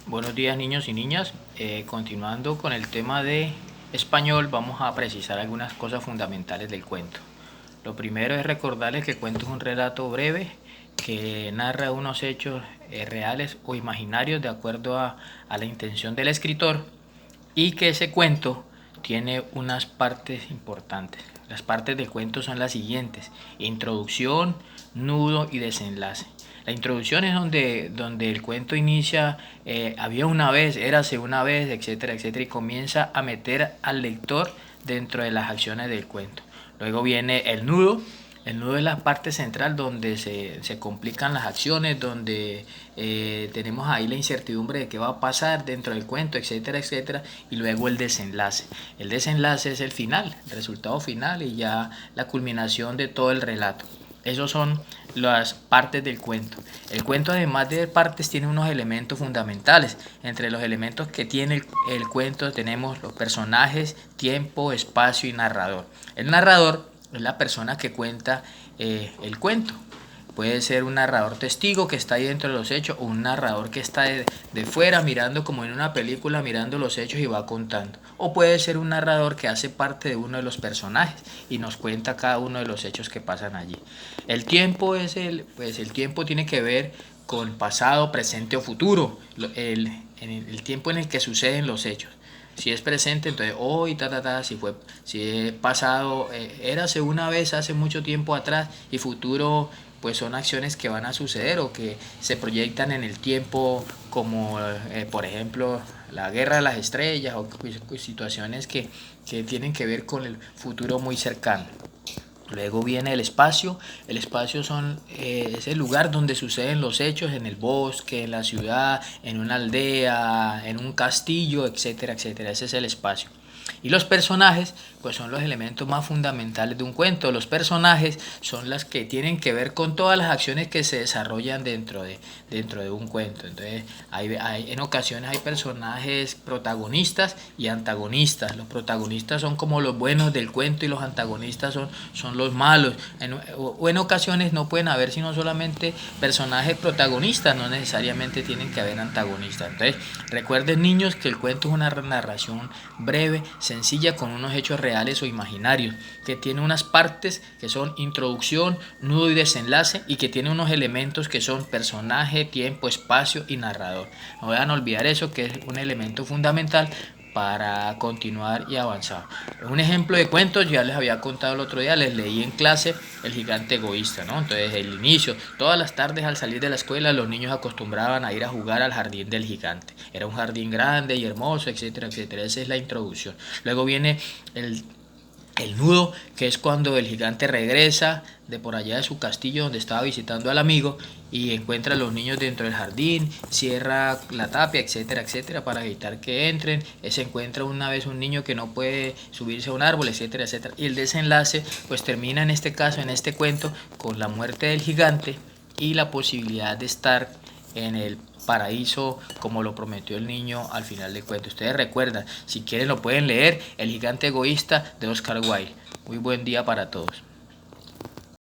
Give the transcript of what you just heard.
Buenos días, niños y niñas. Continuando con el tema de español, vamos a precisar algunas cosas fundamentales del cuento. Lo primero es recordarles que el cuento es un relato breve que narra unos hechos reales o imaginarios de acuerdo a la intención del escritor, y que ese cuento tiene unas partes importantes. Las partes del cuento son las siguientes: introducción, nudo y desenlace. La introducción es donde el cuento inicia, había una vez, érase una vez, etcétera, etcétera, y comienza a meter al lector dentro de las acciones del cuento. Luego viene el nudo. El nudo es la parte central donde se complican las acciones, donde tenemos ahí la incertidumbre de qué va a pasar dentro del cuento, etcétera, etcétera. Y luego el desenlace. El desenlace es el final, el resultado final y ya la culminación de todo el relato. Esos son las partes del cuento. El cuento, además de partes, tiene unos elementos fundamentales. Entre los elementos que tiene el cuento tenemos los personajes, tiempo, espacio y narrador. El narrador es la persona que cuenta el cuento. Puede ser un narrador testigo que está ahí dentro de los hechos, o un narrador que está de fuera mirando, como en una película, mirando los hechos y va contando. O puede ser un narrador que hace parte de uno de los personajes y nos cuenta cada uno de los hechos que pasan allí. El tiempo el tiempo tiene que ver con pasado, presente o futuro. El tiempo en el que suceden los hechos. Si es presente, entonces hoy, si es pasado, érase una vez hace mucho tiempo atrás, y futuro, pues son acciones que van a suceder o que se proyectan en el tiempo, como por ejemplo la guerra de las estrellas, o situaciones que tienen que ver con el futuro muy cercano. Luego viene el espacio. El espacio es el lugar donde suceden los hechos, en el bosque, en la ciudad, en una aldea, en un castillo, etcétera, etcétera. Ese es el espacio. Y los personajes, pues son los elementos más fundamentales de un cuento. Los personajes son las que tienen que ver con todas las acciones que se desarrollan dentro de un cuento. Entonces, en ocasiones hay personajes protagonistas y antagonistas. Los protagonistas son como los buenos del cuento y los antagonistas son los malos. En ocasiones no pueden haber sino solamente personajes protagonistas, no necesariamente tienen que haber antagonistas. Entonces, recuerden, niños, que el cuento es una narración breve, sencilla, con unos hechos reales o imaginarios, que tiene unas partes que son introducción, nudo y desenlace, y que tiene unos elementos que son personaje, tiempo, espacio y narrador. No vayan a olvidar eso, que es un elemento fundamental para continuar y avanzar. Un ejemplo de cuentos, ya les había contado el otro día, les leí en clase El gigante egoísta, ¿no? Entonces, el inicio, todas las tardes al salir de la escuela, los niños acostumbraban a ir a jugar al jardín del gigante. Era un jardín grande y hermoso, etcétera, etcétera. Esa es la introducción. Luego viene el nudo, que es cuando el gigante regresa de por allá de su castillo donde estaba visitando al amigo, y encuentra a los niños dentro del jardín, cierra la tapia, etcétera, etcétera, para evitar que entren. Se encuentra una vez un niño que no puede subirse a un árbol, etcétera, etcétera. Y el desenlace, pues termina en este caso, en este cuento, con la muerte del gigante y la posibilidad de estar en el paraíso, como lo prometió el niño al final del cuento. Ustedes recuerdan, si quieren lo pueden leer, El gigante egoísta, de Oscar Wilde. Muy buen día para todos.